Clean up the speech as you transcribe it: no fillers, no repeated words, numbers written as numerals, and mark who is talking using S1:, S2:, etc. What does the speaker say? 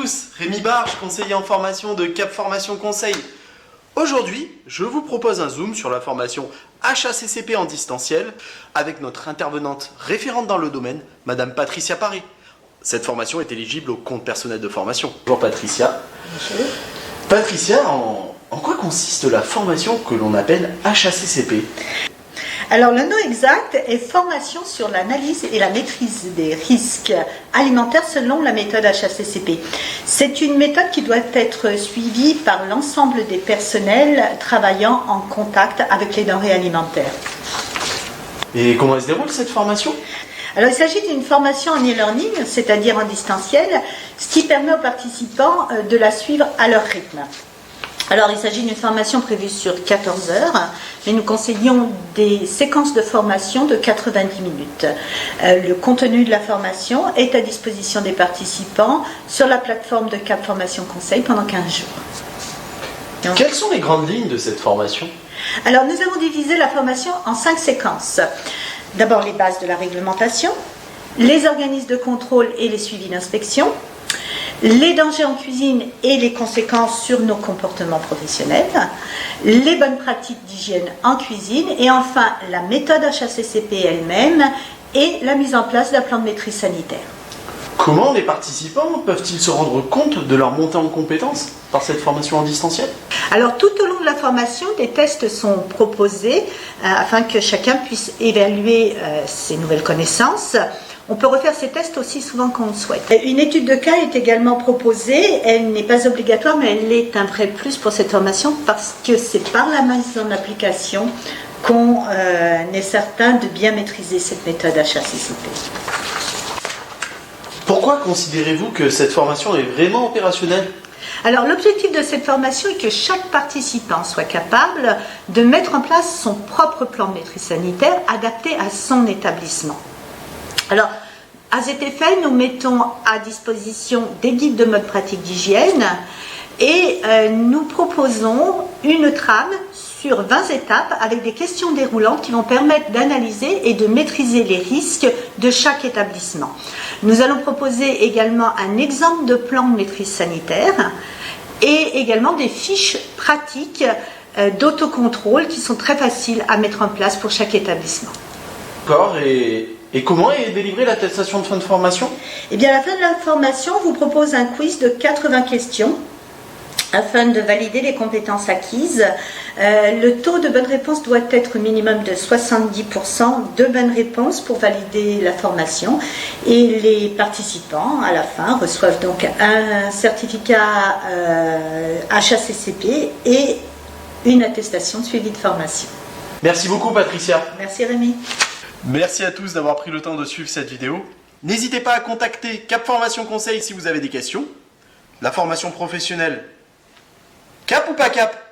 S1: tous, Rémi Barge, conseiller en formation de Cap Formation Conseil. Aujourd'hui, je vous propose un zoom sur la formation HACCP en distanciel avec notre intervenante référente dans le domaine, Madame Patricia Paré. Cette formation est éligible au compte personnel de formation. Bonjour Patricia.
S2: Bonjour.
S1: Patricia, en quoi consiste la formation que l'on appelle HACCP ?
S2: Alors le nom exact est formation sur l'analyse et la maîtrise des risques alimentaires selon la méthode HACCP. C'est une méthode qui doit être suivie par l'ensemble des personnels travaillant en contact avec les denrées alimentaires.
S1: Et comment se déroule cette formation ?
S2: Alors il s'agit d'une formation en e-learning, c'est-à-dire en distanciel, ce qui permet aux participants de la suivre à leur rythme. Alors il s'agit d'une formation prévue sur 14 heures, mais nous conseillons des séquences de formation de 90 minutes. Le contenu de la formation est à disposition des participants sur la plateforme de Cap Formation Conseil pendant 15 jours. Donc,
S1: quelles sont les grandes lignes de cette formation ?
S2: alors nous avons divisé la formation en 5 séquences. D'abord les bases de la réglementation, les organismes de contrôle et les suivis d'inspection, les dangers en cuisine et les conséquences sur nos comportements professionnels, les bonnes pratiques d'hygiène en cuisine et enfin la méthode HACCP elle-même et la mise en place d'un plan de maîtrise sanitaire.
S1: Comment les participants peuvent-ils se rendre compte de leur montée en compétences par cette formation en distanciel ?
S2: Alors tout au long de la formation, des tests sont proposés afin que chacun puisse évaluer ses nouvelles connaissances. On peut refaire ces tests aussi souvent qu'on le souhaite. Une étude de cas est également proposée. Elle n'est pas obligatoire, mais elle est un vrai plus pour cette formation parce que c'est par la mise en application qu'on est certain de bien maîtriser cette méthode HACCP.
S1: Pourquoi considérez-vous que cette formation est vraiment opérationnelle ?
S2: Alors l'objectif de cette formation est que chaque participant soit capable de mettre en place son propre plan de maîtrise sanitaire adapté à son établissement. Alors, à cet effet, nous mettons à disposition des guides de mode pratique d'hygiène et nous proposons une trame sur 20 étapes avec des questions déroulantes qui vont permettre d'analyser et de maîtriser les risques de chaque établissement. Nous allons proposer également un exemple de plan de maîtrise sanitaire et également des fiches pratiques d'autocontrôle qui sont très faciles à mettre en place pour chaque établissement.
S1: D'accord, et comment est délivrée l'attestation de fin de formation ?
S2: Eh bien, à la fin de la formation, on vous propose un quiz de 80 questions afin de valider les compétences acquises. Le taux de bonne réponse doit être minimum de 70% de bonnes réponses pour valider la formation. Et les participants, à la fin, reçoivent donc un certificat HACCP et une attestation de suivi de formation.
S1: Merci beaucoup Patricia.
S2: Merci Rémi.
S1: Merci à tous d'avoir pris le temps de suivre cette vidéo. N'hésitez pas à contacter Cap Formation Conseil si vous avez des questions. La formation professionnelle, cap ou pas cap ?